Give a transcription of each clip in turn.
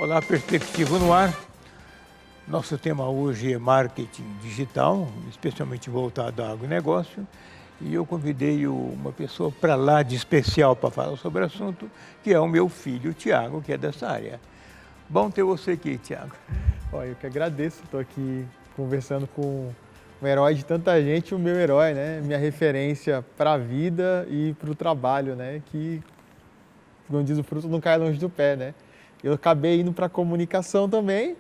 Olá, Perspectiva no Ar. Nosso tema hoje é marketing digital, especialmente voltado ao agronegócio. E eu convidei uma pessoa para lá de especial para falar sobre o assunto, que é o meu filho, Tiago, que é dessa área. Bom ter você aqui, Tiago. Olha, eu que agradeço, estou aqui conversando com um herói de tanta gente, o meu herói, né? Minha referência para a vida e para o trabalho, né? Que, como diz o fruto, não cai longe do pé, né? Eu acabei indo para a comunicação também,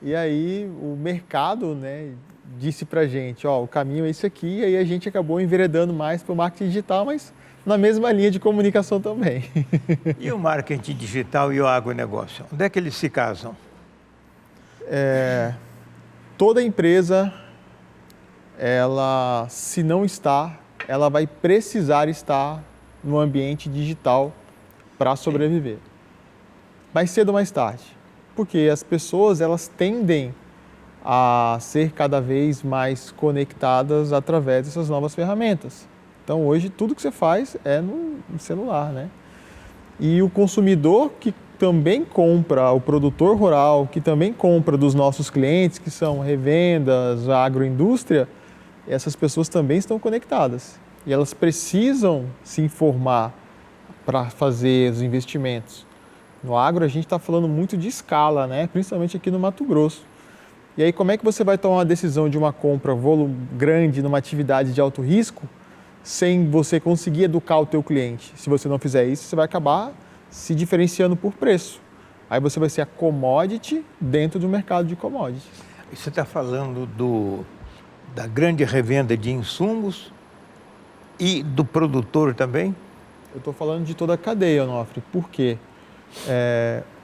e aí o mercado, né, disse para a gente, ó, o caminho é esse aqui, e aí a gente acabou enveredando mais para o marketing digital, mas na mesma linha de comunicação também. E o marketing digital e o agronegócio, onde é que eles se casam? Toda empresa, ela, se não está, ela vai precisar estar no ambiente digital para sobreviver. Mais cedo ou mais tarde. Porque as pessoas, elas tendem a ser cada vez mais conectadas através dessas novas ferramentas. Então, hoje, tudo que você faz é no celular, né? E o consumidor que também compra, o produtor rural, que também compra dos nossos clientes, que são revendas, a agroindústria, essas pessoas também estão conectadas. E elas precisam se informar para fazer os investimentos. No agro, a gente está falando muito de escala, né? Principalmente aqui no Mato Grosso. E aí, como é que você vai tomar uma decisão de uma compra grande numa atividade de alto risco sem você conseguir educar o teu cliente? Se você não fizer isso, você vai acabar se diferenciando por preço. Aí você vai ser a commodity dentro do mercado de commodities. Você está falando da grande revenda de insumos e do produtor também? Eu estou falando de toda a cadeia, Onofre. Por quê?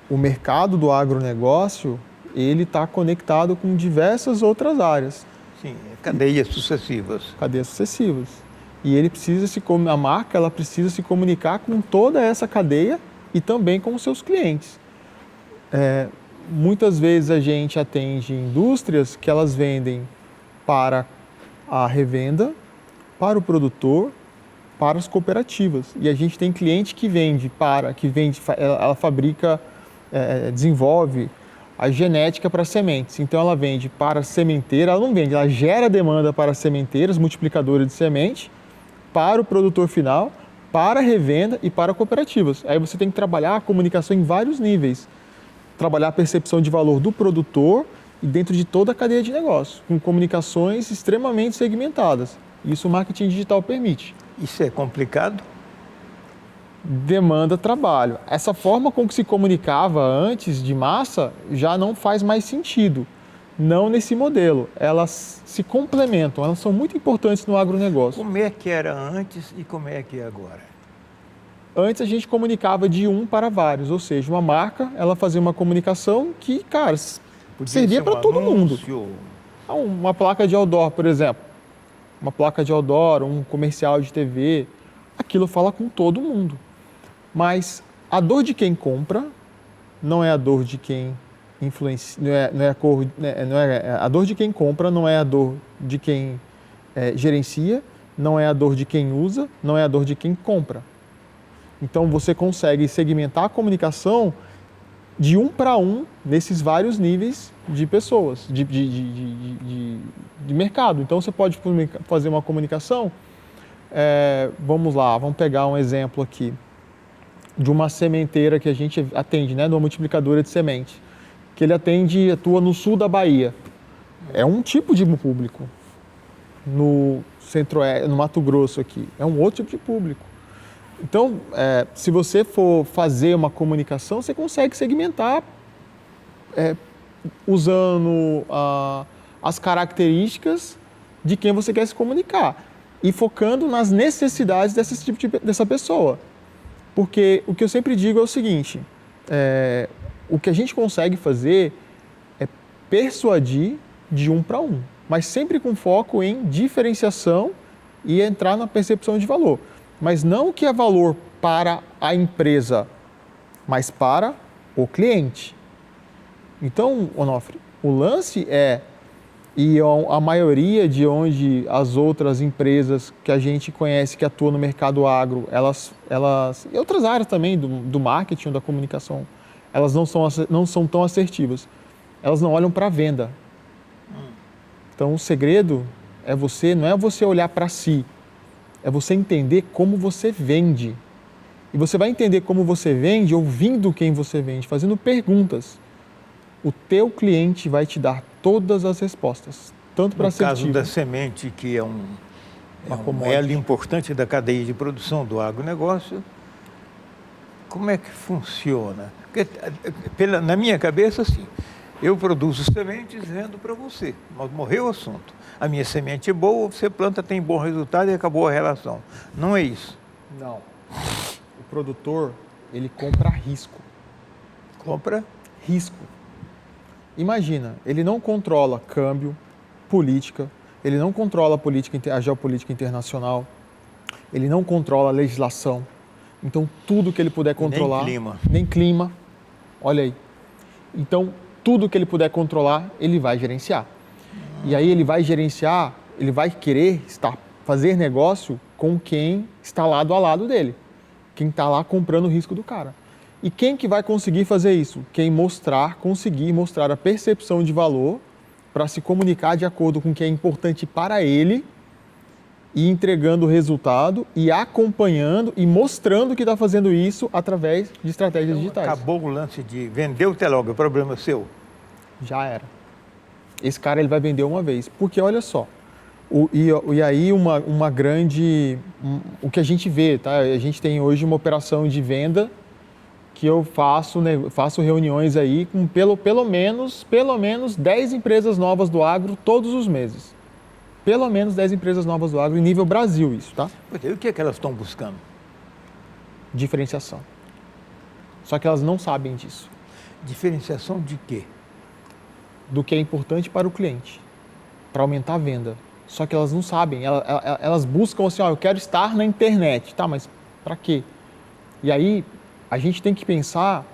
O mercado do agronegócio, ele está conectado com diversas outras áreas. Sim, cadeias sucessivas. Cadeias sucessivas. E ele precisa a marca, ela precisa se comunicar com toda essa cadeia e também com os seus clientes. Muitas vezes a gente atende indústrias que elas vendem para a revenda, para o produtor, para as cooperativas. E a gente tem cliente que ela fabrica, desenvolve a genética para sementes. Então ela vende para sementeira, ela não vende, ela gera demanda para sementeiras, multiplicadores de semente, para o produtor final, para a revenda e para cooperativas. Aí você tem que trabalhar a comunicação em vários níveis. Trabalhar a percepção de valor do produtor e dentro de toda a cadeia de negócio, com comunicações extremamente segmentadas. Isso o marketing digital permite. Isso é complicado? Demanda trabalho. Essa forma com que se comunicava antes de massa já não faz mais sentido. Não nesse modelo. Elas se complementam, elas são muito importantes no agronegócio. Como é que era antes e como é que é agora? Antes a gente comunicava de um para vários, ou seja, uma marca, ela fazia uma comunicação que, cara, servia para todo mundo. Uma placa de outdoor, por exemplo. Uma placa de outdoor, um comercial de TV, aquilo fala com todo mundo. Mas a dor de quem compra não é a dor de quem influencia, a dor de quem compra não é a dor de quem gerencia, não é a dor de quem usa, não é a dor de quem compra. Então você consegue segmentar a comunicação de um para um nesses vários níveis de pessoas, de mercado. Então você pode fazer uma comunicação, vamos pegar um exemplo aqui, de uma sementeira que a gente atende, né, de uma multiplicadora de semente, que ele atua no sul da Bahia. É um tipo de público. No centro-oeste, no Mato Grosso aqui, é um outro tipo de público. Então, se você for fazer uma comunicação, você consegue segmentar usando as características de quem você quer se comunicar e focando nas necessidades dessa pessoa. Porque o que eu sempre digo é o seguinte, o que a gente consegue fazer é persuadir de um para um, mas sempre com foco em diferenciação e entrar na percepção de valor. Mas não o que é valor para a empresa, mas para o cliente. Então, Onofre, o lance e a maioria de onde as outras empresas que a gente conhece que atuam no mercado agro, elas e outras áreas também do marketing, da comunicação, elas não são tão assertivas. Elas não olham para a venda. Então, o segredo não é você olhar para si, é você entender como você vende. E você vai entender como você vende ouvindo quem você vende, fazendo perguntas. O teu cliente vai te dar todas as respostas, tanto para assertivo. No caso da semente, que é um elo importante da cadeia de produção do agronegócio, como é que funciona? Porque, na minha cabeça, assim, eu produzo sementes e vendo para você, mas morreu o assunto. A minha semente é boa, você planta, tem bom resultado e acabou a relação. Não é isso. Não. O produtor, ele compra risco. Compra? Risco. Imagina, ele não controla câmbio, política, ele não controla a geopolítica internacional, ele não controla a legislação. Então, tudo que ele puder controlar... Nem clima. Nem clima. Olha aí. Então, tudo que ele puder controlar, ele vai gerenciar. E aí ele vai gerenciar, ele vai querer fazer negócio com quem está lado a lado dele. Quem está lá comprando o risco do cara. E quem que vai conseguir fazer isso? Quem conseguir mostrar a percepção de valor para se comunicar de acordo com o que é importante para ele e entregando o resultado e acompanhando e mostrando que está fazendo isso através de estratégias digitais. Acabou o lance de vender o telog, o problema é seu? Já era. Esse cara ele vai vender uma vez, porque olha só, e aí uma grande, o que a gente vê, tá? A gente tem hoje uma operação de venda que eu faço reuniões aí com pelo menos 10 empresas novas do agro todos os meses. Pelo menos 10 empresas novas do agro em nível Brasil, isso, tá? E o que é que elas estão buscando? Diferenciação. Só que elas não sabem disso. Diferenciação de quê? Do que é importante para o cliente, para aumentar a venda. Só que elas não sabem, elas buscam assim, eu quero estar na internet, tá, mas para quê? E aí, a gente tem que pensar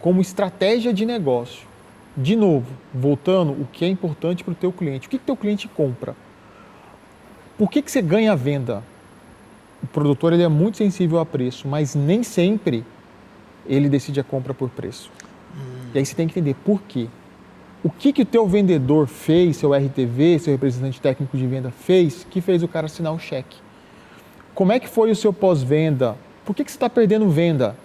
como estratégia de negócio. De novo, voltando, o que é importante para o teu cliente. O que o teu cliente compra? Por que você ganha a venda? O produtor ele é muito sensível a preço, mas nem sempre ele decide a compra por preço. E aí você tem que entender por quê. O que o teu vendedor fez, seu RTV, seu representante técnico de venda fez, que fez o cara assinar o cheque? Como é que foi o seu pós-venda? Por que você está perdendo venda?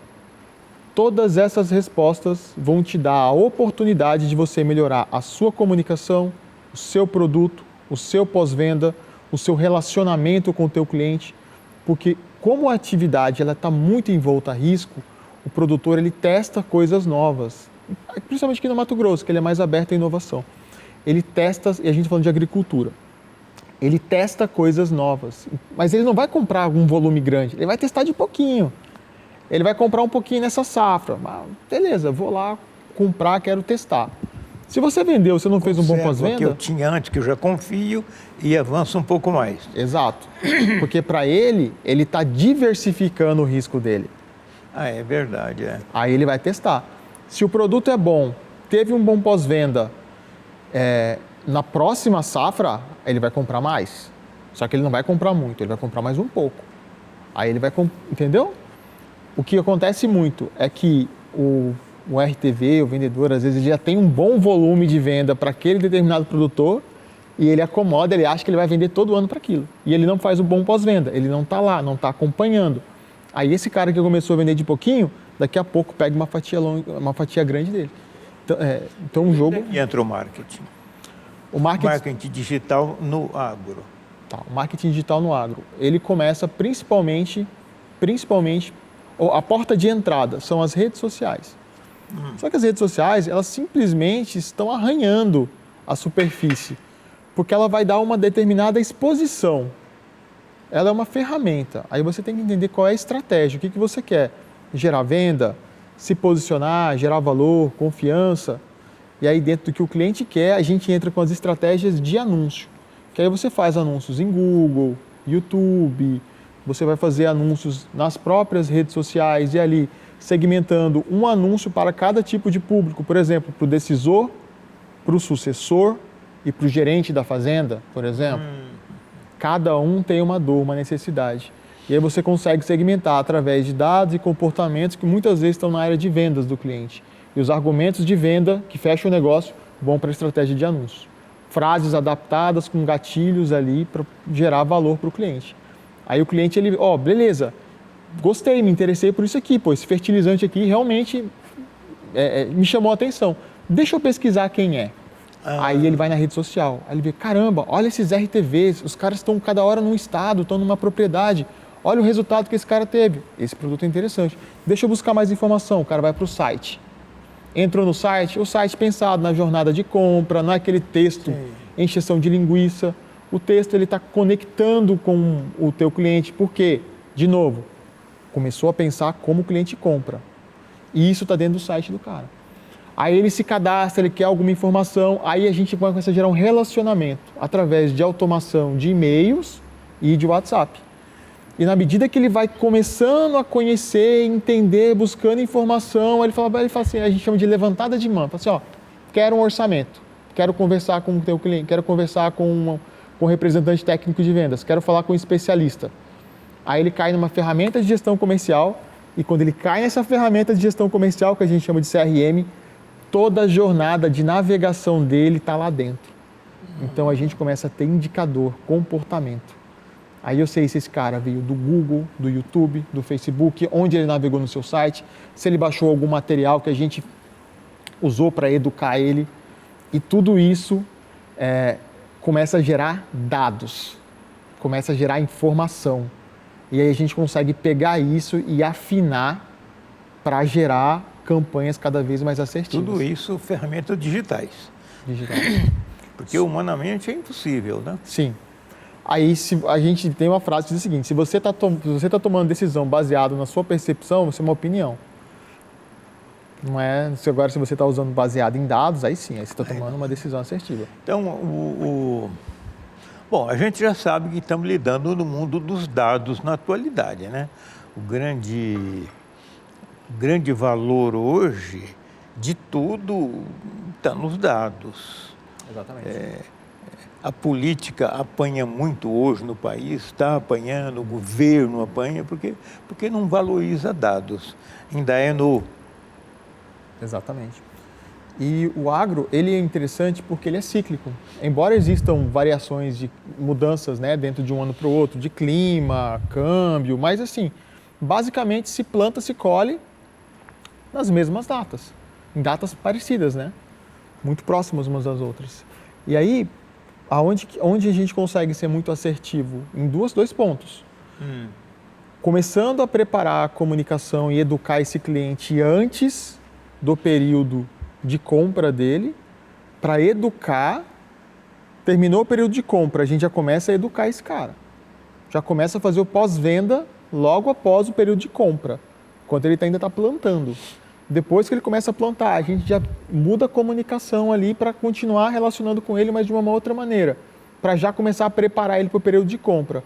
Todas essas respostas vão te dar a oportunidade de você melhorar a sua comunicação, o seu produto, o seu pós-venda, o seu relacionamento com o teu cliente, porque como a atividade está muito envolta a risco, o produtor ele testa coisas novas, principalmente aqui no Mato Grosso, que ele é mais aberto à inovação. Ele testa, e a gente falando de agricultura, ele testa coisas novas, mas ele não vai comprar um volume grande, ele vai testar de pouquinho. Ele vai comprar um pouquinho nessa safra. Beleza, vou lá comprar, quero testar. Se você vendeu, você não fez um bom pós-venda... que eu tinha antes, que eu já confio, e avança um pouco mais. Exato. Porque para ele está diversificando o risco dele. É verdade, é. Aí ele vai testar. Se o produto é bom, teve um bom pós-venda, na próxima safra, ele vai comprar mais. Só que ele não vai comprar muito, ele vai comprar mais um pouco. Aí ele vai... Entendeu? O que acontece muito é que o RTV, o vendedor, às vezes ele já tem um bom volume de venda para aquele determinado produtor e ele acomoda, ele acha que ele vai vender todo ano para aquilo. E ele não faz um bom pós-venda, ele não está lá, não está acompanhando. Aí esse cara que começou a vender de pouquinho, daqui a pouco pega uma fatia grande dele. Então um jogo... E entra o marketing. O marketing digital no agro. Tá, o marketing digital no agro. Ele começa principalmente a porta de entrada são as redes sociais. Só que as redes sociais, elas simplesmente estão arranhando a superfície, porque ela vai dar uma determinada exposição. Ela é uma ferramenta. Aí você tem que entender qual é a estratégia, o que você quer. Gerar venda, se posicionar, gerar valor, confiança. E aí dentro do que o cliente quer, a gente entra com as estratégias de anúncio. Que aí você faz anúncios em Google, YouTube, você vai fazer anúncios nas próprias redes sociais e ali segmentando um anúncio para cada tipo de público. Por exemplo, para o decisor, para o sucessor e para o gerente da fazenda, por exemplo. Cada um tem uma dor, uma necessidade. E aí você consegue segmentar através de dados e comportamentos que muitas vezes estão na área de vendas do cliente. E os argumentos de venda que fecham o negócio vão para a estratégia de anúncio. Frases adaptadas com gatilhos ali para gerar valor para o cliente. Aí o cliente, ele, beleza, gostei, me interessei por isso aqui, pô, esse fertilizante aqui realmente me chamou a atenção. Deixa eu pesquisar quem é. Aí ele vai na rede social, aí ele vê, caramba, olha esses RTVs, os caras estão cada hora num estado, estão numa propriedade, olha o resultado que esse cara teve, esse produto é interessante, deixa eu buscar mais informação, o cara vai para o site. Entrou no site, o site pensado na jornada de compra, não é aquele texto encheção de linguiça, o texto ele está conectando com o teu cliente, porque, de novo, começou a pensar como o cliente compra, e isso está dentro do site do cara. Aí ele se cadastra, ele quer alguma informação, aí a gente começa a gerar um relacionamento através de automação de e-mails e de WhatsApp. E na medida que ele vai começando a conhecer, entender, buscando informação, ele fala assim, a gente chama de levantada de mão, fala assim, quero um orçamento, quero conversar com o teu cliente, quero conversar com um representante técnico de vendas, quero falar com um especialista. Aí ele cai numa ferramenta de gestão comercial, e quando ele cai nessa ferramenta de gestão comercial, que a gente chama de CRM, toda a jornada de navegação dele está lá dentro. Então a gente começa a ter indicador, comportamento. Aí eu sei se esse cara veio do Google, do YouTube, do Facebook, onde ele navegou no seu site, se ele baixou algum material que a gente usou para educar ele. E tudo isso começa a gerar dados, começa a gerar informação. E aí a gente consegue pegar isso e afinar para gerar campanhas cada vez mais assertivas. Tudo isso ferramentas digitais. Porque humanamente é impossível, né? Sim. Aí a gente tem uma frase que diz o seguinte, se você está tomando decisão baseada na sua percepção, isso é uma opinião. Não é, agora se você está usando baseado em dados, aí sim, aí você está tomando uma decisão assertiva. Então, bom, a gente já sabe que estamos lidando no mundo dos dados na atualidade, né? O grande valor hoje de tudo está nos dados. Exatamente. A política apanha muito hoje no país, está apanhando, o governo apanha, porque não valoriza dados. Ainda é no... Exatamente. E o agro, ele é interessante porque ele é cíclico. Embora existam variações de mudanças, né, dentro de um ano para o outro, de clima, câmbio, mas assim, basicamente se planta, se colhe nas mesmas datas, em datas parecidas, né? Muito próximas umas das outras. E aí, onde a gente consegue ser muito assertivo? Em dois pontos. Começando a preparar a comunicação e educar esse cliente antes do período de compra dele, para educar, terminou o período de compra, a gente já começa a educar esse cara. Já começa a fazer o pós-venda logo após o período de compra, enquanto ele ainda está plantando. Depois que ele começa a plantar, a gente já muda a comunicação ali para continuar relacionando com ele, mas de uma outra maneira, para já começar a preparar ele para o período de compra.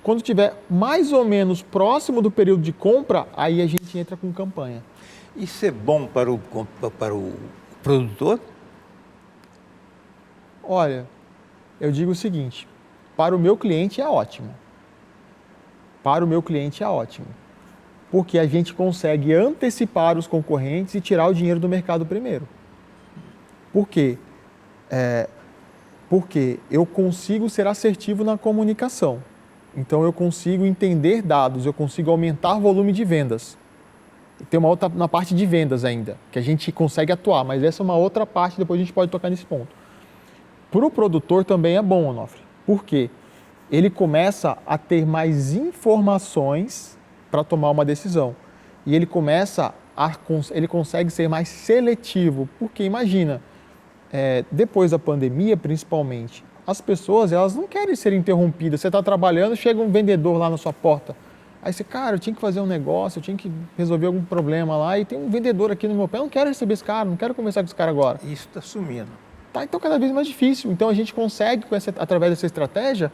Quando estiver mais ou menos próximo do período de compra, aí a gente entra com campanha. Isso é bom para o produtor? Olha, eu digo o seguinte, para o meu cliente é ótimo. Para o meu cliente é ótimo. Porque a gente consegue antecipar os concorrentes e tirar o dinheiro do mercado primeiro. Por quê? Porque eu consigo ser assertivo na comunicação. Então eu consigo entender dados, eu consigo aumentar o volume de vendas. Tem uma outra na parte de vendas ainda, que a gente consegue atuar, mas essa é uma outra parte, depois a gente pode tocar nesse ponto. Para o produtor também é bom, Onofre. Por quê? Ele começa a ter mais informações para tomar uma decisão. E ele consegue ser mais seletivo, porque imagina, depois da pandemia principalmente, as pessoas elas não querem ser interrompidas. Você está trabalhando, chega um vendedor lá na sua porta, aí você, cara, eu tinha que fazer um negócio, eu tinha que resolver algum problema lá, e tem um vendedor aqui no meu pé, eu não quero receber esse cara, não quero conversar com esse cara agora. Isso está sumindo. Tá, então cada vez mais difícil. Então a gente consegue, através dessa estratégia,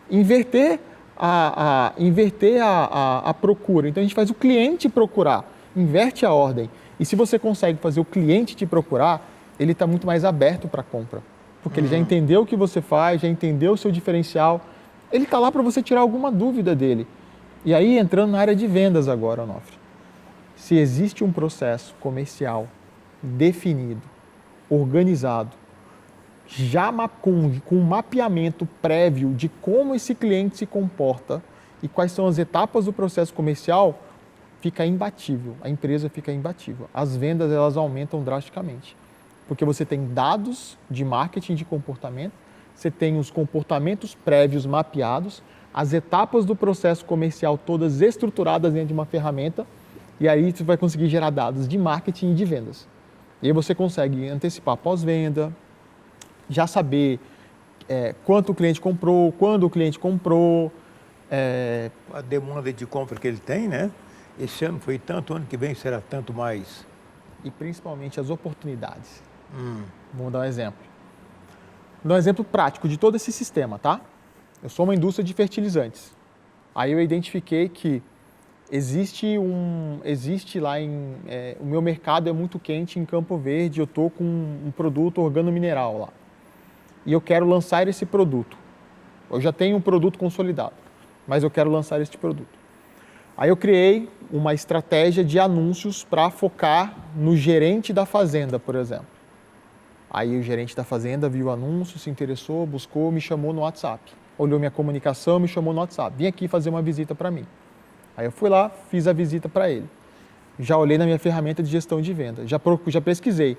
inverter a procura. Então a gente faz o cliente procurar, inverte a ordem. E se você consegue fazer o cliente te procurar, ele está muito mais aberto para a compra. Porque ele já entendeu o que você faz, já entendeu o seu diferencial. Ele está lá para você tirar alguma dúvida dele. E aí, entrando na área de vendas agora, Onofre. Se existe um processo comercial definido, organizado, já com um mapeamento prévio de como esse cliente se comporta e quais são as etapas do processo comercial, fica imbatível, a empresa fica imbatível. As vendas, elas aumentam drasticamente, porque você tem dados de marketing de comportamento, você tem os comportamentos prévios mapeados, as etapas do processo comercial todas estruturadas dentro de uma ferramenta, e aí você vai conseguir gerar dados de marketing e de vendas. E aí você consegue antecipar pós-venda, já saber quanto o cliente comprou, quando o cliente comprou. A demanda de compra que ele tem, né? Esse ano foi tanto, ano que vem será tanto mais. E principalmente as oportunidades. Vamos dar um exemplo. Vou dar um exemplo prático de todo esse sistema, tá? Eu sou uma indústria de fertilizantes. Aí eu identifiquei que existe lá o meu mercado é muito quente em Campo Verde, eu estou com um produto organomineral lá. E eu quero lançar esse produto. Eu já tenho um produto consolidado, mas eu quero lançar este produto. Aí eu criei uma estratégia de anúncios para focar no gerente da fazenda, por exemplo. Aí o gerente da fazenda viu o anúncio, se interessou, buscou, me chamou no WhatsApp. Olhou minha comunicação, me chamou no WhatsApp. Vim aqui fazer uma visita para mim. Aí eu fui lá, fiz a visita para ele. Já olhei na minha ferramenta de gestão de venda. Já pesquisei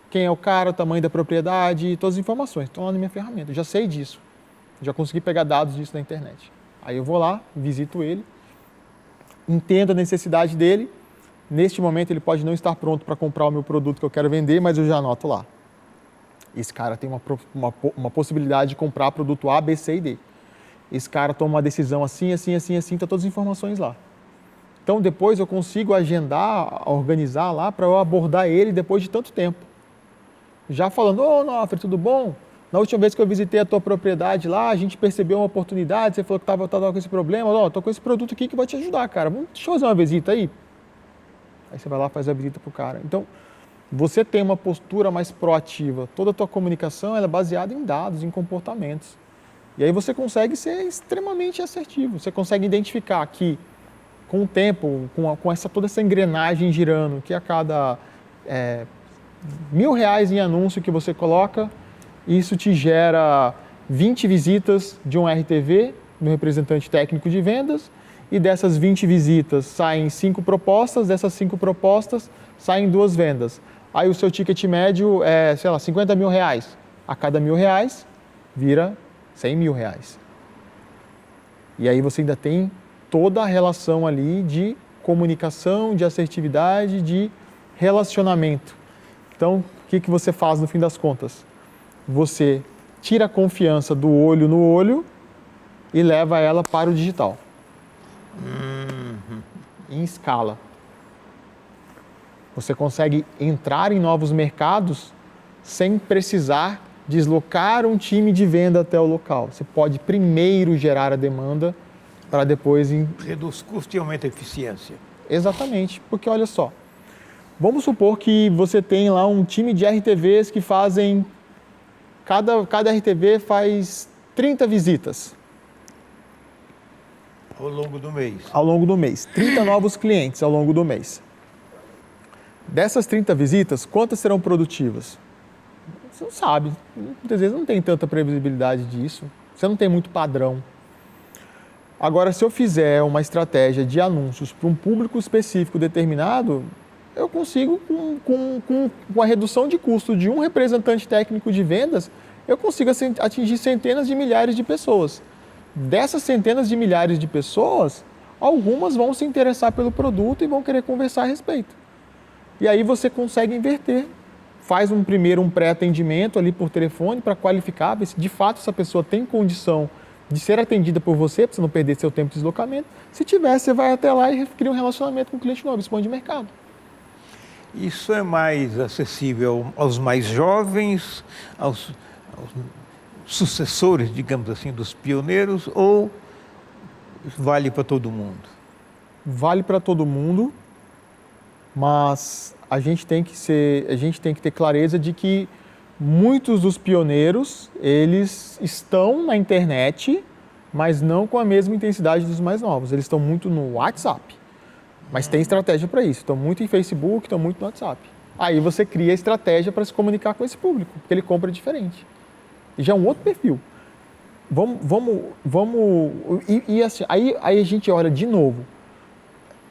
quem é o cara, o tamanho da propriedade, todas as informações estão lá na minha ferramenta. Já sei disso. Já consegui pegar dados disso na internet. Aí eu vou lá, visito ele, entendo a necessidade dele. Neste momento ele pode não estar pronto para comprar o meu produto que eu quero vender, mas eu já anoto lá. Esse cara tem uma possibilidade de comprar produto A, B, C e D. Esse cara toma uma decisão assim, assim, assim, assim, está todas as informações lá. Então depois eu consigo agendar, organizar lá para eu abordar ele depois de tanto tempo. Já falando, Nofre, tudo bom? Na última vez que eu visitei a tua propriedade lá, a gente percebeu uma oportunidade, você falou que estava com esse problema, estou com esse produto aqui que vai te ajudar, cara. Deixa eu fazer uma visita aí. Aí você vai lá e faz a visita para o cara. Então, você tem uma postura mais proativa. Toda a tua comunicação ela é baseada em dados, em comportamentos. E aí você consegue ser extremamente assertivo. Você consegue identificar que, com o tempo, com toda essa engrenagem girando, que a cada R$1.000 em anúncio que você coloca, isso te gera 20 visitas de um RTV, do representante técnico de vendas, e dessas 20 visitas saem 5 propostas, dessas 5 propostas saem 2 vendas. Aí o seu ticket médio é, sei lá, R$50.000. A cada R$1.000 vira R$100.000. E aí você ainda tem toda a relação ali de comunicação, de assertividade, de relacionamento. Então, o que você faz no fim das contas? Você tira a confiança do olho no olho e leva ela para o digital. Em escala. Você consegue entrar em novos mercados sem precisar deslocar um time de venda até o local. Você pode primeiro gerar a demanda para depois... Reduz custo e aumenta a eficiência. Exatamente, porque olha só, vamos supor que você tem lá um time de RTVs que fazem... Cada RTV faz 30 visitas. Ao longo do mês. Ao longo do mês. 30 novos clientes ao longo do mês. Dessas 30 visitas, quantas serão produtivas? Você não sabe. Muitas vezes não tem tanta previsibilidade disso. Você não tem muito padrão. Agora, se eu fizer uma estratégia de anúncios para um público específico determinado, eu consigo, com a redução de custo de um representante técnico de vendas, eu consigo atingir centenas de milhares de pessoas. Dessas centenas de milhares de pessoas, algumas vão se interessar pelo produto e vão querer conversar a respeito. E aí você consegue inverter. Faz primeiro um pré-atendimento ali por telefone para qualificar, ver se de fato essa pessoa tem condição de ser atendida por você, para você não perder seu tempo de deslocamento. Se tiver, você vai até lá e cria um relacionamento com o cliente novo, expande o mercado. Isso é mais acessível aos mais jovens, aos sucessores, digamos assim, dos pioneiros, ou vale para todo mundo? Vale para todo mundo, mas a gente tem que ter clareza de que muitos dos pioneiros, eles estão na internet, mas não com a mesma intensidade dos mais novos. Eles estão muito no WhatsApp, mas tem estratégia para isso. Estão muito em Facebook, estão muito no WhatsApp. Aí você cria a estratégia para se comunicar com esse público, porque ele compra diferente. E já é um outro perfil. Assim, aí a gente olha de novo.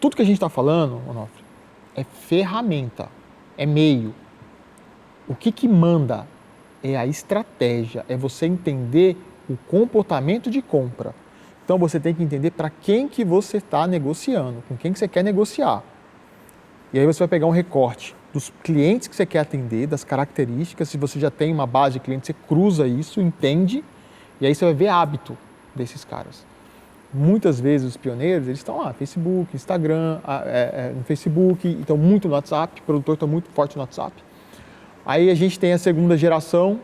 Tudo que a gente está falando, Onofre, é ferramenta, é meio. O que manda é a estratégia, é você entender o comportamento de compra. Então você tem que entender para quem que você está negociando, com quem que você quer negociar. E aí você vai pegar um recorte dos clientes que você quer atender, das características. Se você já tem uma base de clientes, você cruza isso, entende, e aí você vai ver hábito desses caras. Muitas vezes os pioneiros, eles estão lá, Facebook, Instagram, no Facebook, estão muito no WhatsApp, o produtor está muito forte no WhatsApp. Aí a gente tem a segunda geração,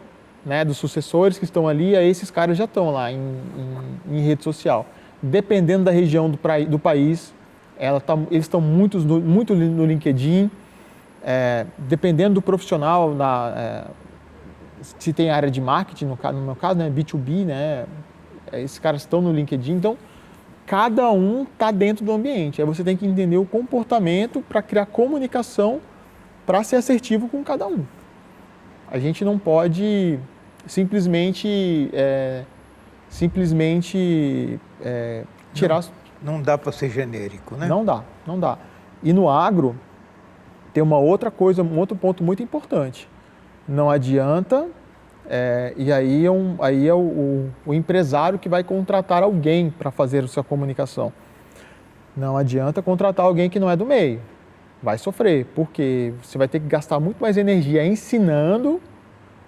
né, dos sucessores que estão ali, aí esses caras já estão lá em rede social. Dependendo da região do país, eles estão muito no LinkedIn, dependendo do profissional, se tem área de marketing, no meu caso, né, B2B, né, esses caras estão no LinkedIn, então cada um está dentro do ambiente. Aí você tem que entender o comportamento para criar comunicação para ser assertivo com cada um. A gente não pode simplesmente tirar... Não dá para ser genérico, né? Não dá. E no agro tem uma outra coisa, um outro ponto muito importante. Não adianta, e aí é o empresário que vai contratar alguém para fazer a sua comunicação. Não adianta contratar alguém que não é do meio. Vai sofrer, porque você vai ter que gastar muito mais energia ensinando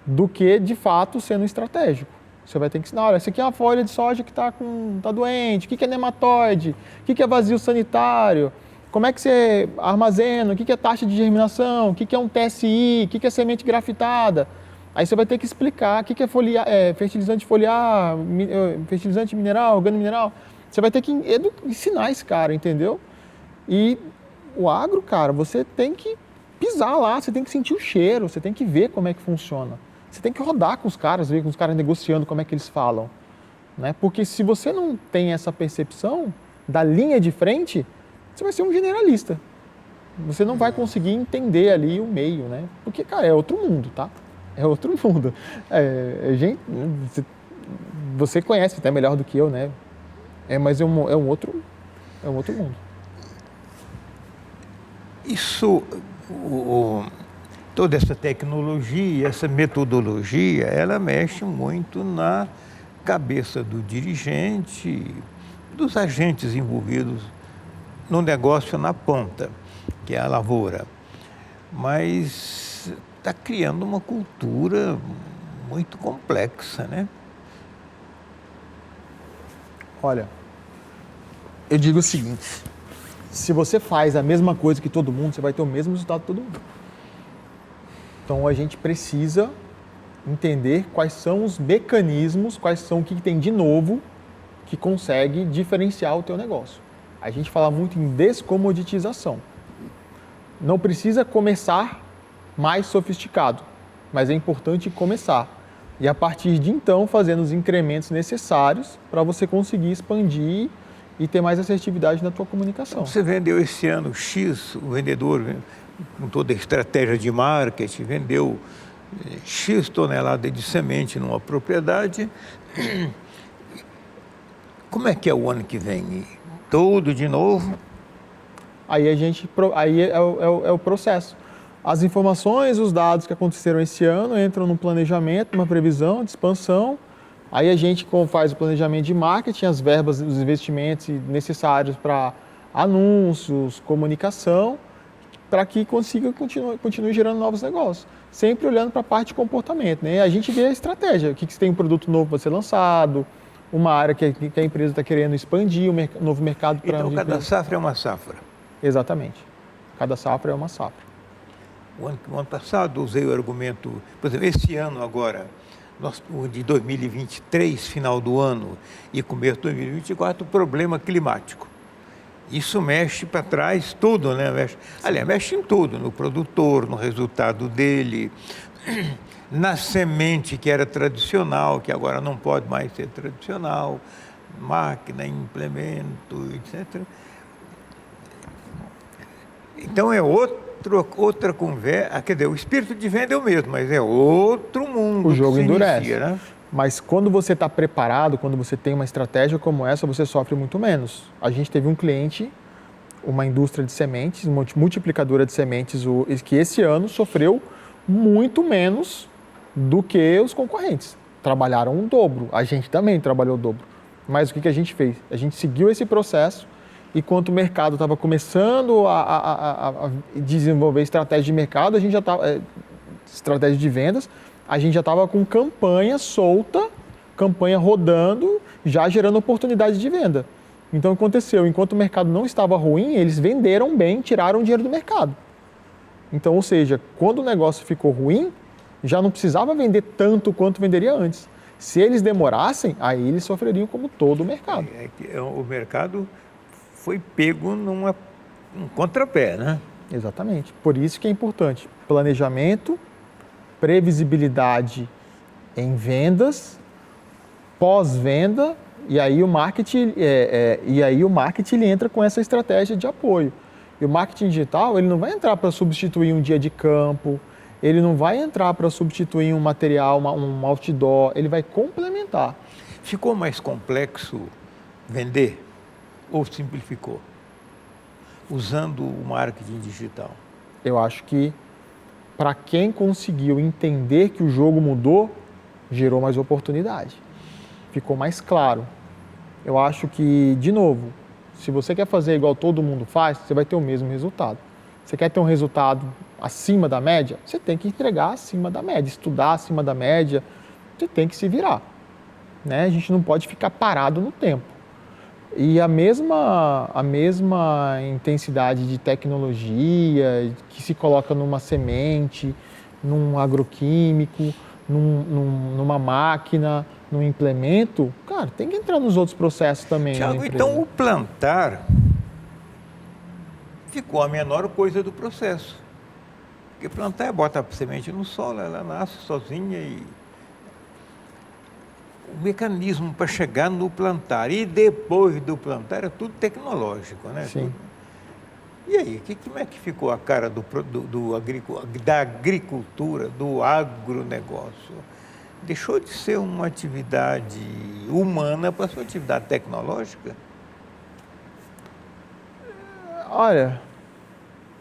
do que, de fato, sendo estratégico. Você vai ter que ensinar, olha, essa aqui é uma folha de soja que está doente, o que é nematóide, o que é vazio sanitário, como é que você armazena, o que é taxa de germinação, o que é um TSI, o que é semente grafitada. Aí você vai ter que explicar o que é fertilizante foliar, fertilizante mineral, organomineral. Você vai ter que ensinar esse cara, entendeu? E o agro, cara, você tem que pisar lá, você tem que sentir o cheiro, você tem que ver como é que funciona. Você tem que rodar com os caras, ver com os caras negociando como é que eles falam. Né? Porque se você não tem essa percepção da linha de frente, você vai ser um generalista. Você não vai conseguir entender ali o meio, né? Porque, cara, é outro mundo, tá? É outro mundo. Você conhece até melhor do que eu, né? Mas é um outro mundo. Isso, toda essa tecnologia, essa metodologia, ela mexe muito na cabeça do dirigente, dos agentes envolvidos no negócio na ponta, que é a lavoura. Mas está criando uma cultura muito complexa, né? Olha, eu digo o seguinte, se você faz a mesma coisa que todo mundo, você vai ter o mesmo resultado que todo mundo. Então a gente precisa entender quais são os mecanismos, o que tem de novo que consegue diferenciar o teu negócio. A gente fala muito em descomoditização. Não precisa começar mais sofisticado, mas é importante começar. E a partir de então, fazendo os incrementos necessários para você conseguir expandir e ter mais assertividade na tua comunicação. Você vendeu esse ano X, o vendedor, com toda a estratégia de marketing, vendeu X tonelada de semente numa propriedade. Como é que é o ano que vem? Tudo de novo? Aí é o processo. As informações, os dados que aconteceram esse ano entram no planejamento, uma previsão de expansão. Aí a gente faz o planejamento de marketing, as verbas, os investimentos necessários para anúncios, comunicação, para que continue gerando novos negócios. Sempre olhando para a parte de comportamento, né? A gente vê a estratégia, o que tem um produto novo para ser lançado, uma área que a empresa está querendo expandir, um novo mercado para... Então, cada safra é uma safra? Exatamente. Cada safra é uma safra. O ano passado usei o argumento, por exemplo, esse ano agora, de 2023, final do ano, e começo de 2024, o problema climático. Isso mexe para trás tudo, né? Mexe em tudo, no produtor, no resultado dele, na semente que era tradicional, que agora não pode mais ser tradicional, máquina, implemento, etc. Então é outra conversa, quer dizer, o espírito de venda é o mesmo, mas é outro mundo. O jogo endurece. Inicia, né? Mas quando você está preparado, quando você tem uma estratégia como essa, você sofre muito menos. A gente teve um cliente, uma indústria de sementes, uma multiplicadora de sementes, que esse ano sofreu muito menos do que os concorrentes. Trabalharam o dobro, a gente também trabalhou o dobro. Mas o que a gente fez? A gente seguiu esse processo, e enquanto o mercado estava começando a desenvolver estratégia de mercado, a gente já estava, estratégia de vendas, a gente já estava com campanha solta, campanha rodando, já gerando oportunidade de venda. Então, aconteceu, enquanto o mercado não estava ruim, eles venderam bem, tiraram o dinheiro do mercado. Então, ou seja, quando o negócio ficou ruim, já não precisava vender tanto quanto venderia antes. Se eles demorassem, aí eles sofreriam como todo o mercado. O mercado foi pego num contrapé, né? Exatamente. Por isso que é importante planejamento, previsibilidade em vendas, pós-venda, e aí o marketing ele entra com essa estratégia de apoio. E o marketing digital, ele não vai entrar para substituir um dia de campo, ele não vai entrar para substituir um material, um outdoor, ele vai complementar. Ficou mais complexo vender ou simplificou? Usando o marketing digital. Eu acho que para quem conseguiu entender que o jogo mudou, gerou mais oportunidade. Ficou mais claro. Eu acho que, de novo, se você quer fazer igual todo mundo faz, você vai ter o mesmo resultado. Você quer ter um resultado acima da média? Você tem que entregar acima da média, estudar acima da média, você tem que se virar. Né? A gente não pode ficar parado no tempo. E a mesma intensidade de tecnologia que se coloca numa semente, num agroquímico, numa máquina, num implemento, cara, tem que entrar nos outros processos também. Tiago, então o plantar ficou a menor coisa do processo. Porque plantar é botar a semente no solo, ela nasce sozinha e o mecanismo para chegar no plantar e depois do plantar é tudo tecnológico, né? Sim. E aí, como é que ficou a cara da agricultura, do agronegócio? Deixou de ser uma atividade humana para ser uma atividade tecnológica? Olha,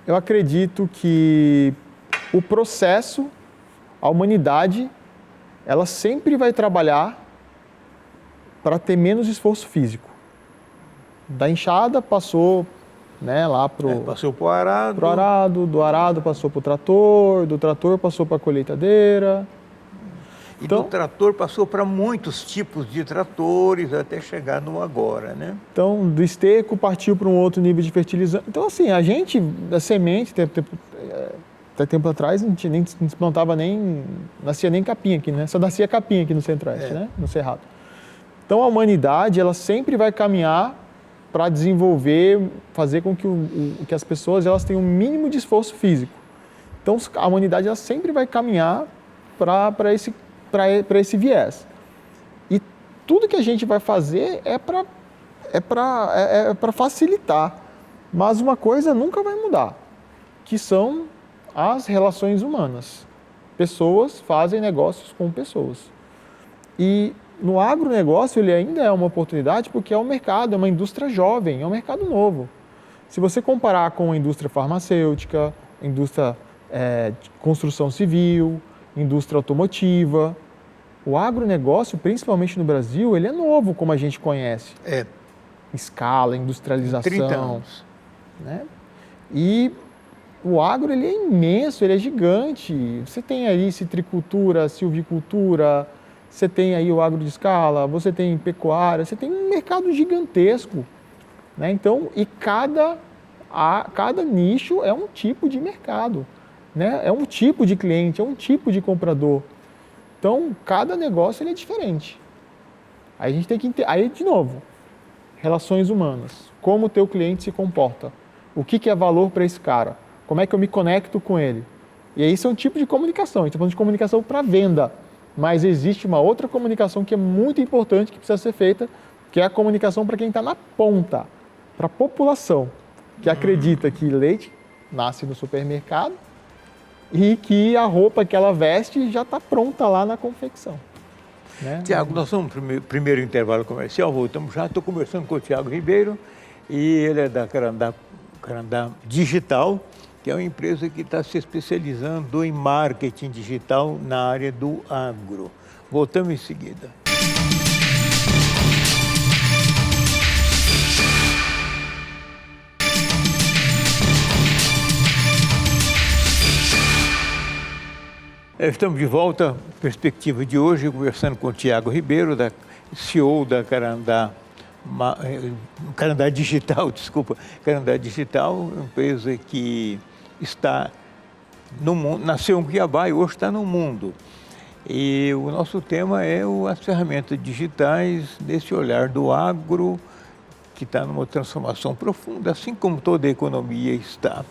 eu acredito que o processo, a humanidade, ela sempre vai trabalhar para ter menos esforço físico. Da enxada passou, né, lá passou para o arado. Pro arado, do arado passou para o trator, do trator passou para a colheitadeira. E então, do trator passou para muitos tipos de tratores até chegar no agora, né? Então, do esterco partiu para um outro nível de fertilizante. Então, assim, a gente, da semente, até tempo atrás, a gente nem plantava nascia nem capim aqui, né? Só nascia capim aqui no Centro-Oeste, né? No Cerrado. Então, a humanidade, ela sempre vai caminhar para desenvolver, fazer com que as pessoas elas tenham um mínimo de esforço físico. Então, a humanidade ela sempre vai caminhar para esse viés. E tudo que a gente vai fazer é para facilitar. Mas uma coisa nunca vai mudar, que são as relações humanas. Pessoas fazem negócios com pessoas. E no agronegócio ele ainda é uma oportunidade porque é um mercado, é uma indústria jovem, é um mercado novo. Se você comparar com a indústria farmacêutica, indústria de construção civil, indústria automotiva, o agronegócio, principalmente no Brasil, ele é novo, como a gente conhece. Escala, industrialização. 30 anos. Né? E o agro ele é imenso, ele é gigante. Você tem aí citricultura, silvicultura, você tem aí o agro de escala, você tem pecuária, você tem um mercado gigantesco. Né? Então, e cada nicho é um tipo de mercado. Né? É um tipo de cliente, é um tipo de comprador. Então, cada negócio ele é diferente. Aí a gente tem que aí de novo, relações humanas. Como o teu cliente se comporta? O que é valor para esse cara? Como é que eu me conecto com ele? E aí isso é um tipo de comunicação. A gente está falando de comunicação para venda. Mas existe uma outra comunicação que é muito importante, que precisa ser feita, que é a comunicação para quem está na ponta, para a população, que acredita que leite nasce no supermercado e que a roupa que ela veste já está pronta lá na confecção. Né? Tiago, nós vamos no primeiro intervalo comercial, voltamos já. Estou conversando com o Tiago Ribeiro e ele é da Carandá Digital, que é uma empresa que está se especializando em marketing digital na área do agro. Voltamos em seguida. Estamos de volta, perspectiva de hoje, conversando com o Tiago Ribeiro, CEO da Carandá Digital, Carandá Digital, empresa que está no mundo, nasceu em Cuiabá e hoje está no mundo. E o nosso tema é as ferramentas digitais nesse olhar do agro, que está numa transformação profunda, assim como toda a economia está.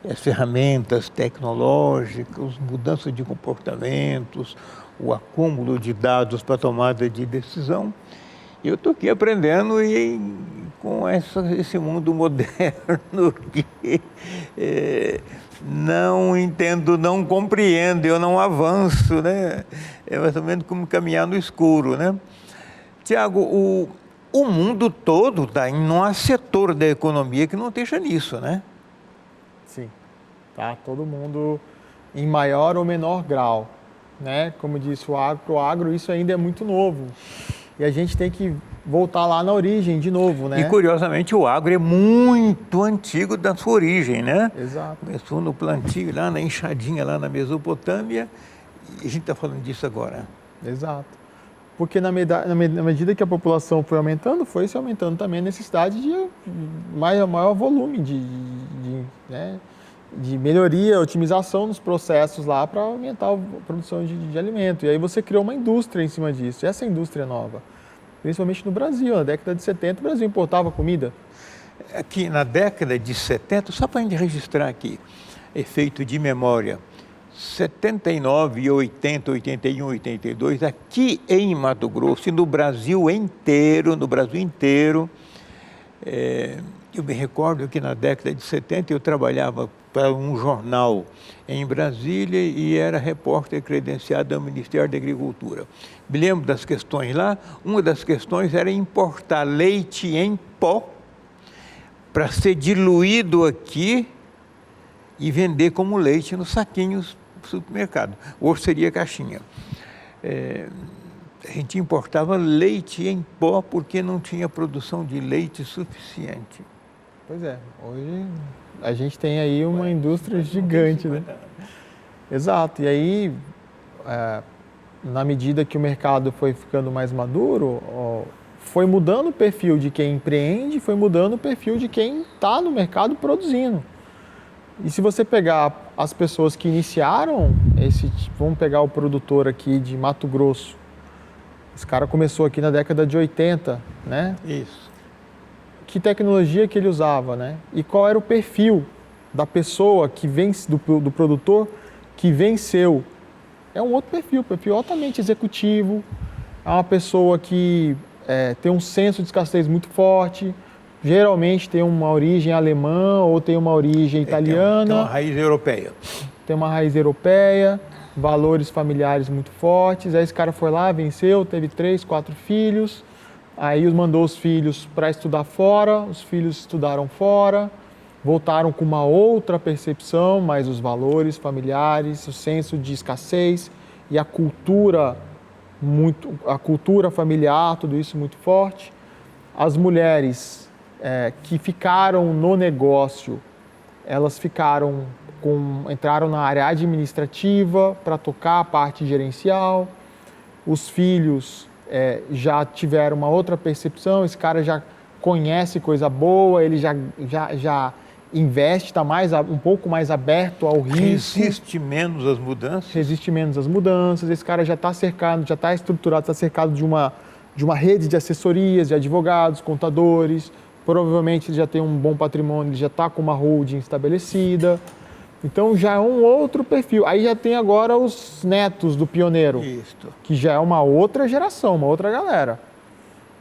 As ferramentas tecnológicas, mudança de comportamentos, o acúmulo de dados para tomada de decisão. Eu estou aqui aprendendo com esse mundo moderno que não entendo, não compreendo, eu não avanço, né? É mais ou menos como caminhar no escuro, né? Tiago, o mundo todo está não há setor da economia que não esteja nisso, né? Sim, tá todo mundo em maior ou menor grau, né? Como disse o agro isso ainda é muito novo. E a gente tem que voltar lá na origem de novo, né? E curiosamente o agro é muito antigo da sua origem, né? Exato. Começou no plantio lá na enxadinha lá na Mesopotâmia e a gente está falando disso agora. Exato. Porque na medida que a população foi aumentando, foi se aumentando também a necessidade de maior volume de melhoria, otimização dos processos lá para aumentar a produção de alimento. E aí você criou uma indústria em cima disso. E essa indústria nova, principalmente no Brasil, na década de 70, o Brasil importava comida. Aqui na década de 70, só para a gente registrar aqui, efeito de memória, 79, 80, 81, 82, aqui em Mato Grosso e no Brasil inteiro, eu me recordo que na década de 70 eu trabalhava para um jornal em Brasília e era repórter credenciado ao Ministério da Agricultura. Me lembro das questões lá, uma das questões era importar leite em pó para ser diluído aqui e vender como leite nos saquinhos do supermercado. Hoje seria caixinha. A gente importava leite em pó porque não tinha produção de leite suficiente. Pois é, hoje a gente tem aí uma indústria gigante, né? Exato, e aí, na medida que o mercado foi ficando mais maduro, foi mudando o perfil de quem empreende, foi mudando o perfil de quem está no mercado produzindo. E se você pegar as pessoas que iniciaram vamos pegar o produtor aqui de Mato Grosso, esse cara começou aqui na década de 80, né? Isso. Que tecnologia que ele usava, né? E qual era o perfil da pessoa que do produtor que venceu? É um outro perfil altamente executivo, é uma pessoa que tem um senso de escassez muito forte, geralmente tem uma origem alemã ou tem uma origem italiana. Tem uma raiz europeia. Tem uma raiz europeia, valores familiares muito fortes. Aí esse cara foi lá, venceu, teve 3, 4 filhos. Aí mandou os filhos para estudar fora, os filhos estudaram fora, voltaram com uma outra percepção, mas os valores familiares, o senso de escassez e a cultura familiar, tudo isso muito forte. As mulheres que ficaram no negócio, elas entraram na área administrativa para tocar a parte gerencial. Os filhos já tiveram uma outra percepção, esse cara já conhece coisa boa, ele já investe, está um pouco mais aberto ao risco. Resiste menos às mudanças. Resiste menos às mudanças, esse cara já está cercado, já está estruturado, está cercado de uma rede de assessorias, de advogados, contadores, provavelmente ele já tem um bom patrimônio, ele já está com uma holding estabelecida. Então já é um outro perfil. Aí já tem agora os netos do pioneiro, Isso. que já é uma outra geração, uma outra galera.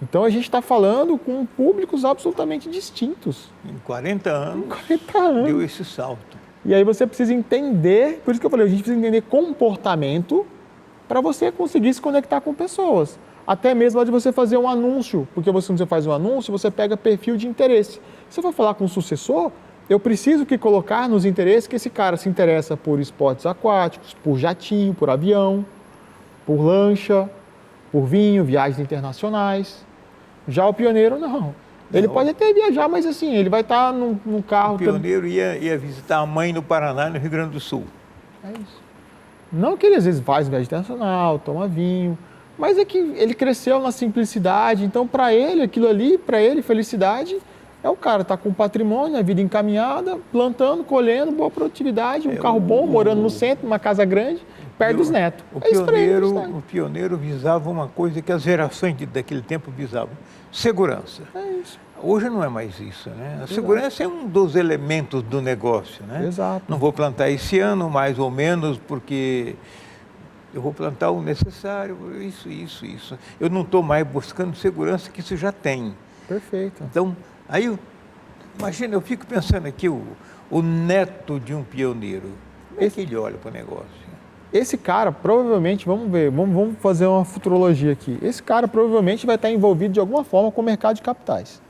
Então a gente está falando com públicos absolutamente distintos. Em 40 anos, 40 anos. deu esse salto. E aí você precisa entender, por isso que eu falei, a gente precisa entender comportamento para você conseguir se conectar com pessoas. Até mesmo de você fazer um anúncio, porque quando você faz um anúncio, você pega perfil de interesse. Se eu for falar com o sucessor, eu preciso que colocar nos interesses que esse cara se interessa por esportes aquáticos, por jatinho, por avião, por lancha, por vinho, viagens internacionais. Já o pioneiro, não. Ele pode até viajar, mas assim, ele vai estar num carro... O pioneiro ia visitar a mãe no Paraná, no Rio Grande do Sul. É isso. Não que ele às vezes faz viagem internacional, toma vinho, mas é que ele cresceu na simplicidade, então para ele, aquilo ali, para ele, felicidade, é o cara tá com patrimônio, a vida encaminhada, plantando, colhendo, boa produtividade, um carro bom, morando no centro, numa casa grande, perto dos netos. O pioneiro visava uma coisa que as gerações daquele tempo visavam, segurança. É isso. Hoje não é mais isso, né? A segurança é um dos elementos do negócio, né? Exato. Não vou plantar esse ano, mais ou menos, porque eu vou plantar o necessário, isso. Eu não estou mais buscando segurança, que isso já tem. Perfeito. Então, aí, imagina, eu fico pensando aqui, o neto de um pioneiro, como é que ele olha para o negócio? Esse cara, provavelmente, vamos ver, vamos fazer uma futurologia aqui. Esse cara provavelmente vai estar envolvido de alguma forma com o mercado de capitais.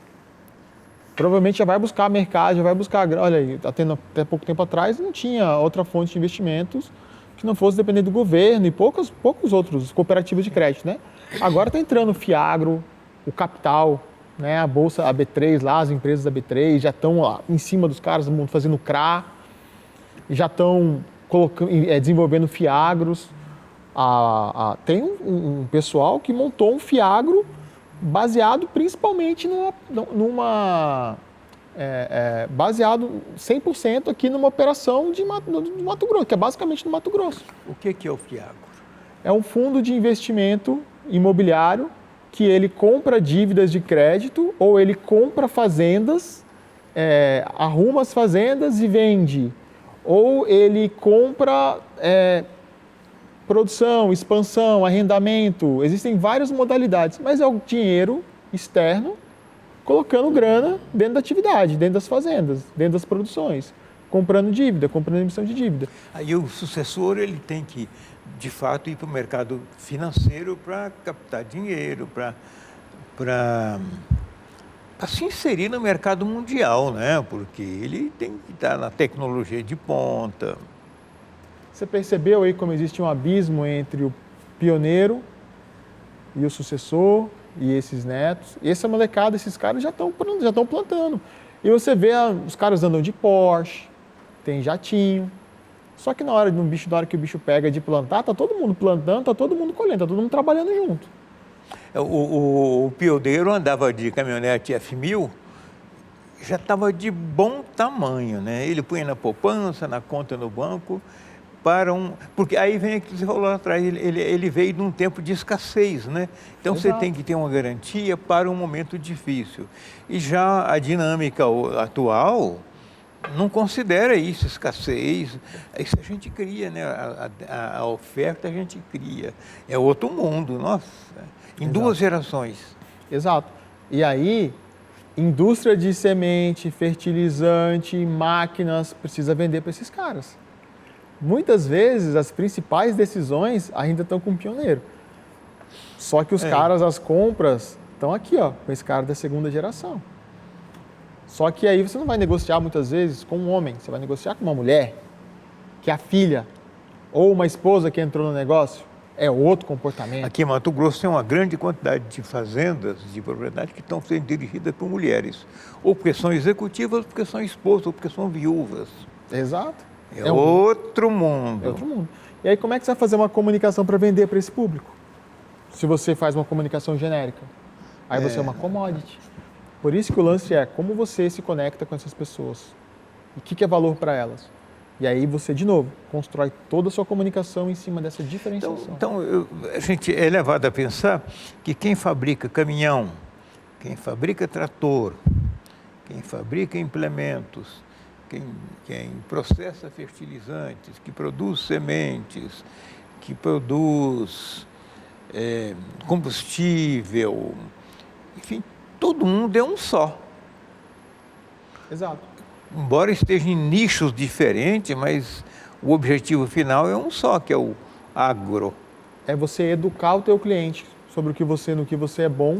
Provavelmente já vai buscar mercado, já vai buscar... Olha aí, até pouco tempo atrás não tinha outra fonte de investimentos que não fosse depender do governo e poucos outros cooperativas de crédito, né? Agora está entrando o Fiagro, o Capital, né? A Bolsa, a B3 lá, as empresas da B3 já estão lá em cima dos caras fazendo CRA, já estão desenvolvendo Fiagros. Tem um pessoal que montou um Fiagro baseado principalmente baseado 100% aqui numa operação de Mato Grosso, que é basicamente no Mato Grosso. O que é o Fiagro? É um fundo de investimento imobiliário que ele compra dívidas de crédito ou ele compra fazendas, arruma as fazendas e vende. Ou ele compra produção, expansão, arrendamento. Existem várias modalidades, mas é o dinheiro externo colocando grana dentro da atividade, dentro das fazendas, dentro das produções, comprando dívida, comprando emissão de dívida. Aí o sucessor ele tem que, de fato, ir para o mercado financeiro para captar dinheiro, para se inserir no mercado mundial, né? Porque ele tem que estar na tecnologia de ponta. Você percebeu aí como existe um abismo entre o pioneiro e o sucessor e esses netos? E essa molecada, esses caras já estão plantando. E você vê os caras andam de Porsche, tem jatinho. Só que na hora que o bicho pega de plantar, tá todo mundo plantando, tá todo mundo colhendo, tá todo mundo trabalhando junto. O pioneiro andava de caminhonete F1000, já estava de bom tamanho, né? Ele punha na poupança, na conta no banco, porque aí vem aquilo que você falou lá atrás, ele veio de um tempo de escassez, né? Então Exato. Você tem que ter uma garantia para um momento difícil. E já a dinâmica atual não considera isso, escassez. Isso a gente cria, né? A oferta a gente cria. É outro mundo, nossa. Em Exato. 2 gerações. Exato. E aí, indústria de semente, fertilizante, máquinas, precisa vender para esses caras. Muitas vezes, as principais decisões ainda estão com o pioneiro. Só que os caras, as compras, estão aqui, ó, com esse cara da segunda geração. Só que aí você não vai negociar muitas vezes com um homem, você vai negociar com uma mulher, que é a filha, ou uma esposa que entrou no negócio. É outro comportamento. Aqui em Mato Grosso tem uma grande quantidade de fazendas, de propriedade, que estão sendo dirigidas por mulheres. Ou porque são executivas, ou porque são esposas, ou porque são viúvas. Exato. É outro mundo. É outro mundo. E aí como é que você vai fazer uma comunicação para vender para esse público? Se você faz uma comunicação genérica. Aí você é uma commodity. Por isso que o lance é como você se conecta com essas pessoas. E o que é valor para elas. E aí você, de novo, constrói toda a sua comunicação em cima dessa diferenciação. Então a gente é levado a pensar que quem fabrica caminhão, quem fabrica trator, quem fabrica implementos, quem processa fertilizantes, que produz sementes, que produz combustível, Enfim, todo mundo é um só. Exato. Embora esteja em nichos diferentes, mas o objetivo final é um só, que é o agro. É você educar o teu cliente sobre no que você é bom,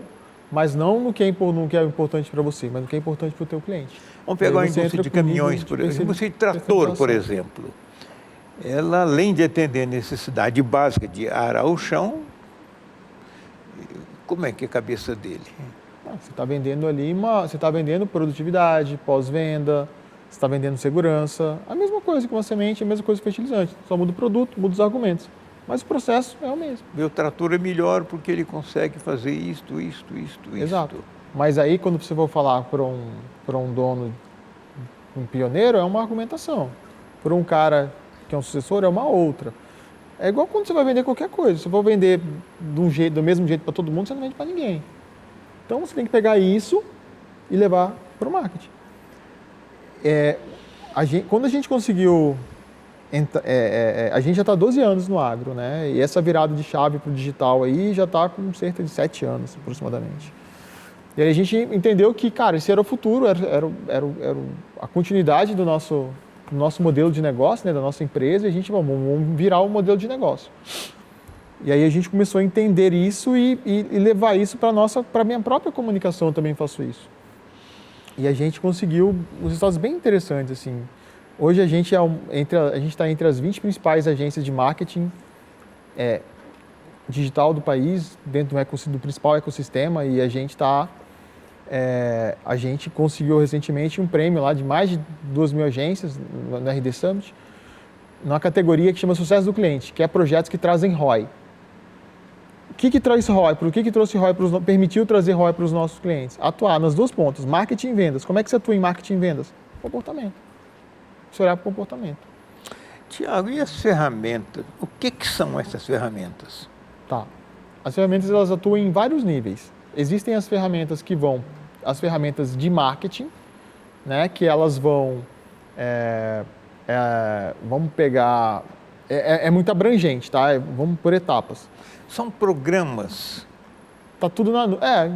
mas não no que é importante para você, mas no que é importante para o teu cliente. Vamos pegar a indústria de caminhões, por exemplo, a indústria de trator, por exemplo. Ela, além de atender a necessidade básica de arar o chão, como é que é a cabeça dele? Você está vendendo ali você está vendendo produtividade, pós-venda, você está vendendo segurança, a mesma coisa que uma semente, a mesma coisa que fertilizante, só muda o produto, muda os argumentos, mas o processo é o mesmo. Meu trator é melhor porque ele consegue fazer isto. Exato. Mas aí quando você for falar para um dono, um pioneiro, é uma argumentação. Para um cara que é um sucessor, é uma outra. É igual quando você vai vender qualquer coisa. Se você for vender do mesmo jeito para todo mundo, você não vende para ninguém. Então, você tem que pegar isso e levar para o marketing. Quando a gente conseguiu... a gente já está há 12 anos no agro, né? E essa virada de chave para o digital aí já está com cerca de 7 anos, aproximadamente. E aí a gente entendeu que, cara, esse era o futuro, era a continuidade do nosso modelo de negócio, né, da nossa empresa, e a gente, vamos virar o modelo de negócio. E aí a gente começou a entender isso e levar isso para a minha própria comunicação, eu também faço isso. E a gente conseguiu uns resultados bem interessantes, assim. Hoje a gente está entre as 20 principais agências de marketing digital do país, dentro do principal ecossistema, e a gente conseguiu recentemente um prêmio lá de mais de 2.000 agências no RD Summit, numa categoria que chama Sucesso do Cliente, que é projetos que trazem ROI. O que traz ROI? Por que trouxe ROI permitiu trazer ROI para os nossos clientes? Atuar nas duas pontas, marketing e vendas. Como é que você atua em marketing e vendas? Comportamento. Você olhar para o comportamento. Tiago, e as ferramentas? O que são essas ferramentas? Tá. As ferramentas, elas atuam em vários níveis. Existem as ferramentas as ferramentas de marketing, né, que elas vão, vamos pegar, muito abrangente, tá? Vamos por etapas. São programas? Tá tudo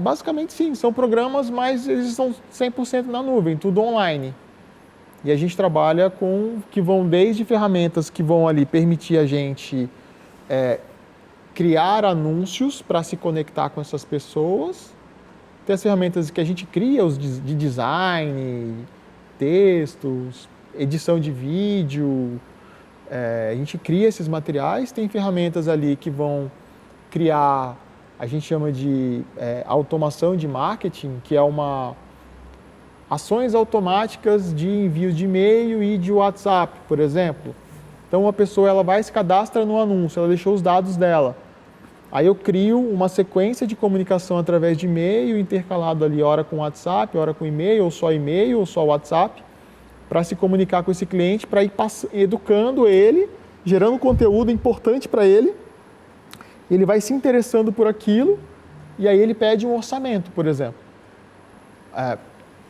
basicamente sim, são programas, mas eles estão 100% na nuvem, tudo online. E a gente trabalha que vão desde ferramentas que vão ali permitir a gente criar anúncios para se conectar com essas pessoas. Tem as ferramentas que a gente cria, os de design, textos, edição de vídeo. A gente cria esses materiais. Tem ferramentas ali que vão criar, a gente chama de automação de marketing, que é ações automáticas de envio de e-mail e de WhatsApp, por exemplo. Então, uma pessoa ela vai se cadastra no anúncio, ela deixou os dados dela. Aí eu crio uma sequência de comunicação através de e-mail, intercalado ali, hora com WhatsApp, hora com e-mail, ou só WhatsApp, para se comunicar com esse cliente, para ir educando ele, gerando conteúdo importante para ele. Ele vai se interessando por aquilo, e aí ele pede um orçamento, por exemplo.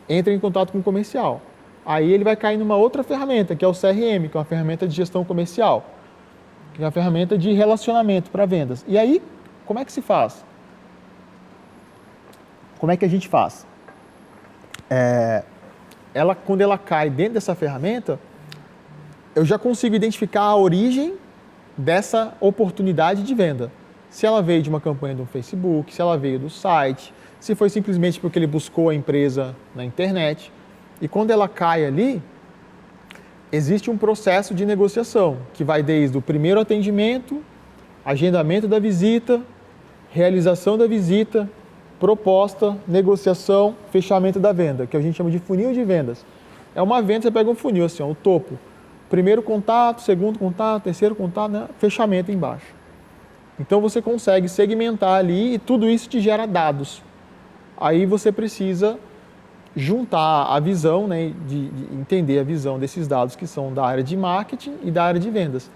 Entra em contato com o comercial. Aí ele vai cair numa outra ferramenta, que é o CRM, que é uma ferramenta de gestão comercial, que é uma ferramenta de relacionamento para vendas. E aí, como é que se faz? Como é que a gente faz? Quando ela cai dentro dessa ferramenta, eu já consigo identificar a origem dessa oportunidade de venda. Se ela veio de uma campanha do Facebook, se ela veio do site, se foi simplesmente porque ele buscou a empresa na internet. E quando ela cai ali, existe um processo de negociação, que vai desde o primeiro atendimento, agendamento da visita, realização da visita, proposta, negociação, fechamento da venda, que a gente chama de funil de vendas. É uma venda, você pega um funil assim, o topo. Primeiro contato, segundo contato, terceiro contato, né? Fechamento embaixo. Então você consegue segmentar ali e tudo isso te gera dados. Aí você precisa juntar a visão, né, de entender a visão desses dados que são da área de marketing e da área de vendas.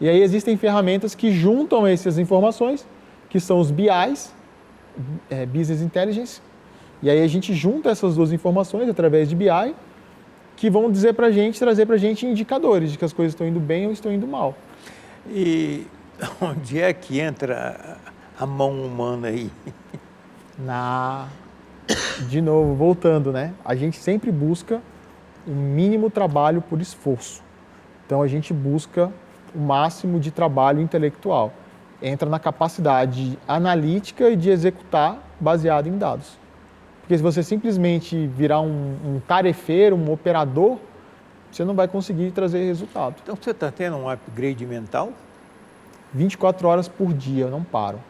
E aí existem ferramentas que juntam essas informações, que são os BIs, Business Intelligence, e aí a gente junta essas duas informações através de BI, que vão dizer pra gente, trazer pra gente indicadores de que as coisas estão indo bem ou estão indo mal. E onde é que entra a mão humana aí? de novo, voltando, né? A gente sempre busca o mínimo trabalho por esforço. Então, a gente busca o máximo de trabalho intelectual. Entra na capacidade analítica e de executar baseado em dados. Porque se você simplesmente virar um tarefeiro, um operador, você não vai conseguir trazer resultado. Então, você está tendo um upgrade mental? 24 horas por dia, eu não paro.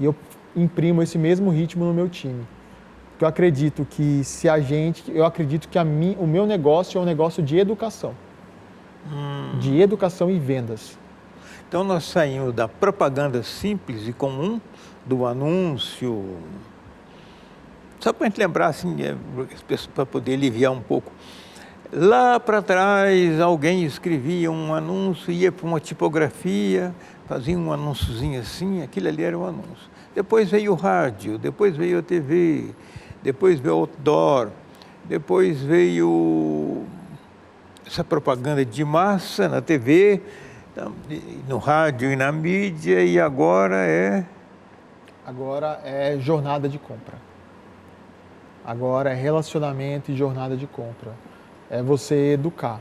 E eu imprimo esse mesmo ritmo no meu time. Porque eu acredito que o meu negócio é um negócio de educação. De educação e vendas. Então, nós saímos da propaganda simples e comum, do anúncio. Só para a gente lembrar, assim, para poder aliviar um pouco. Lá para trás, alguém escrevia um anúncio, ia para uma tipografia, fazia um anúnciozinho assim, aquilo ali era um anúncio. Depois veio o rádio, depois veio a TV, depois veio o outdoor, depois veio essa propaganda de massa na TV, no rádio e na mídia, e agora é... Agora é jornada de compra. Agora é relacionamento e jornada de compra. É você educar.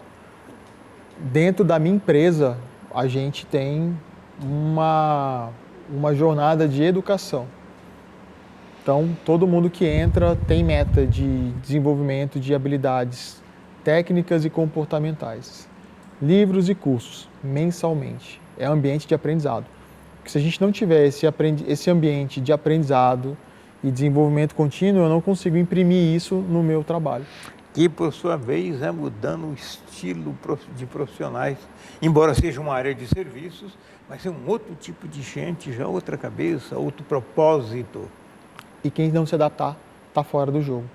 Dentro da minha empresa, a gente tem uma jornada de educação. Então, todo mundo que entra tem meta de desenvolvimento de habilidades técnicas e comportamentais. Livros e cursos, mensalmente. É ambiente de aprendizado. Porque se a gente não tiver esse ambiente de aprendizado e desenvolvimento contínuo, eu não consigo imprimir isso no meu trabalho. Que, por sua vez, é mudando o estilo de profissionais, embora seja uma área de serviços, mas é um outro tipo de gente, já outra cabeça, outro propósito. E quem não se adaptar, está fora do jogo.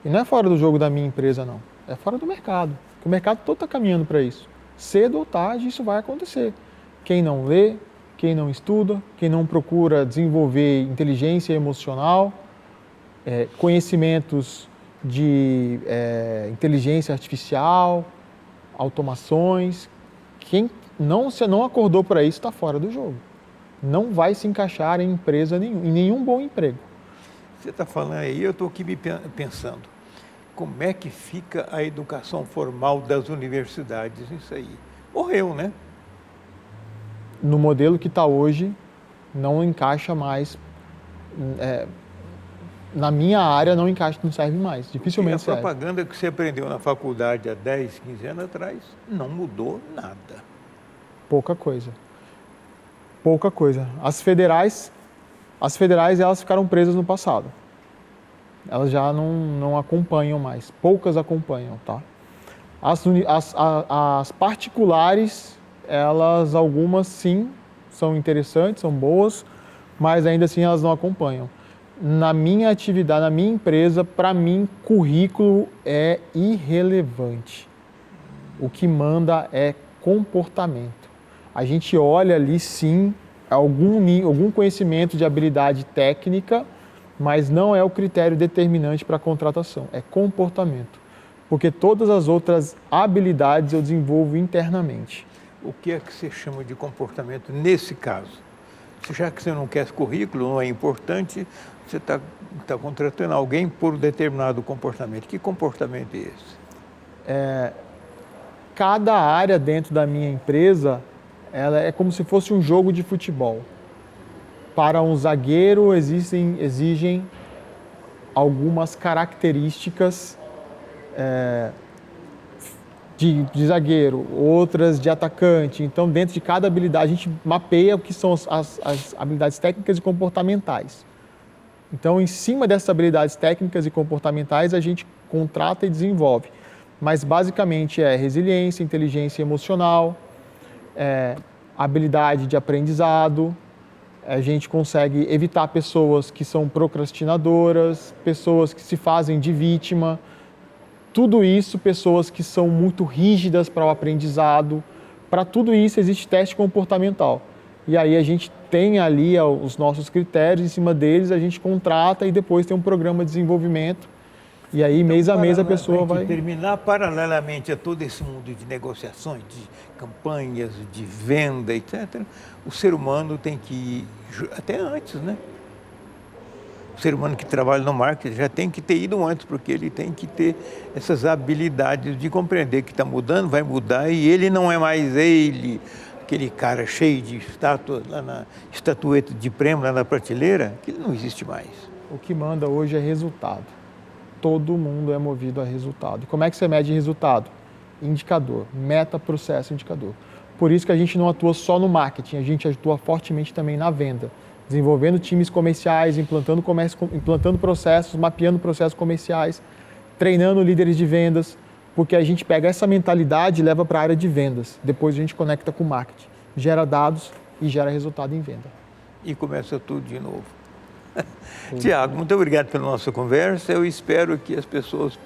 E não é fora do jogo da minha empresa, não. É fora do mercado. Porque o mercado todo está caminhando para isso. Cedo ou tarde, isso vai acontecer. Quem não lê, quem não estuda, quem não procura desenvolver inteligência emocional, conhecimentos de inteligência artificial, automações. Quem não acordou para isso está fora do jogo. Não vai se encaixar em empresa nenhuma, em nenhum bom emprego. Você está falando aí, eu estou aqui pensando, como é que fica a educação formal das universidades nisso aí? Morreu, né? No modelo que está hoje, não encaixa mais. Na minha área não encaixa, não serve mais, dificilmente serve. A propaganda que você aprendeu na faculdade há 10, 15 anos atrás não mudou nada. Pouca coisa. Pouca coisa. As federais elas ficaram presas no passado. Elas já não acompanham mais. Poucas acompanham, tá? As particulares, algumas sim, são interessantes, são boas, mas ainda assim elas não acompanham. Na minha atividade, na minha empresa, para mim, currículo é irrelevante. O que manda é comportamento. A gente olha ali, sim, algum conhecimento de habilidade técnica, mas não é o critério determinante para a contratação, é comportamento. Porque todas as outras habilidades eu desenvolvo internamente. O que é que você chama de comportamento nesse caso? Já que você não quer currículo, não é importante, você está contratando alguém por determinado comportamento. Que comportamento é esse? Cada área dentro da minha empresa, ela é como se fosse um jogo de futebol. Para um zagueiro exigem algumas características de zagueiro, outras de atacante. Então, dentro de cada habilidade, a gente mapeia o que são as habilidades técnicas e comportamentais. Então, em cima dessas habilidades técnicas e comportamentais, a gente contrata e desenvolve. Mas, basicamente, é resiliência, inteligência emocional, habilidade de aprendizado. A gente consegue evitar pessoas que são procrastinadoras, pessoas que se fazem de vítima. Tudo isso, pessoas que são muito rígidas para o aprendizado. Para tudo isso, existe teste comportamental. E aí a gente tem ali os nossos critérios, em cima deles a gente contrata e depois tem um programa de desenvolvimento. E aí, então, mês a mês, a pessoa vai... terminar paralelamente a todo esse mundo de negociações, de campanhas, de venda, etc., o ser humano tem que ir até antes, né? O ser humano que trabalha no marketing já tem que ter ido antes, porque ele tem que ter essas habilidades de compreender que está mudando, vai mudar, e ele não é mais ele, aquele cara cheio de estátuas lá na estatueta de prêmio, lá na prateleira, que ele não existe mais. O que manda hoje é resultado. Todo mundo é movido a resultado. E como é que você mede resultado? Indicador, meta, processo, indicador. Por isso que a gente não atua só no marketing, a gente atua fortemente também na venda, desenvolvendo times comerciais, implantando processos, mapeando processos comerciais, treinando líderes de vendas, porque a gente pega essa mentalidade e leva para a área de vendas. Depois a gente conecta com o marketing, gera dados e gera resultado em venda. E começa tudo de novo. Tiago, muito obrigado pela nossa conversa. Eu espero que as pessoas,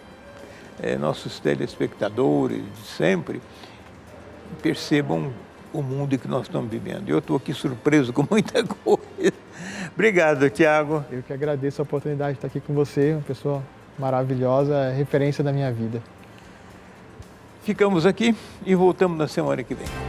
nossos telespectadores de sempre, percebam o mundo em que nós estamos vivendo. Eu estou aqui surpreso com muita coisa. Obrigado, Tiago. Eu que agradeço a oportunidade de estar aqui com você, uma pessoa maravilhosa, referência da minha vida. Ficamos aqui e voltamos na semana que vem.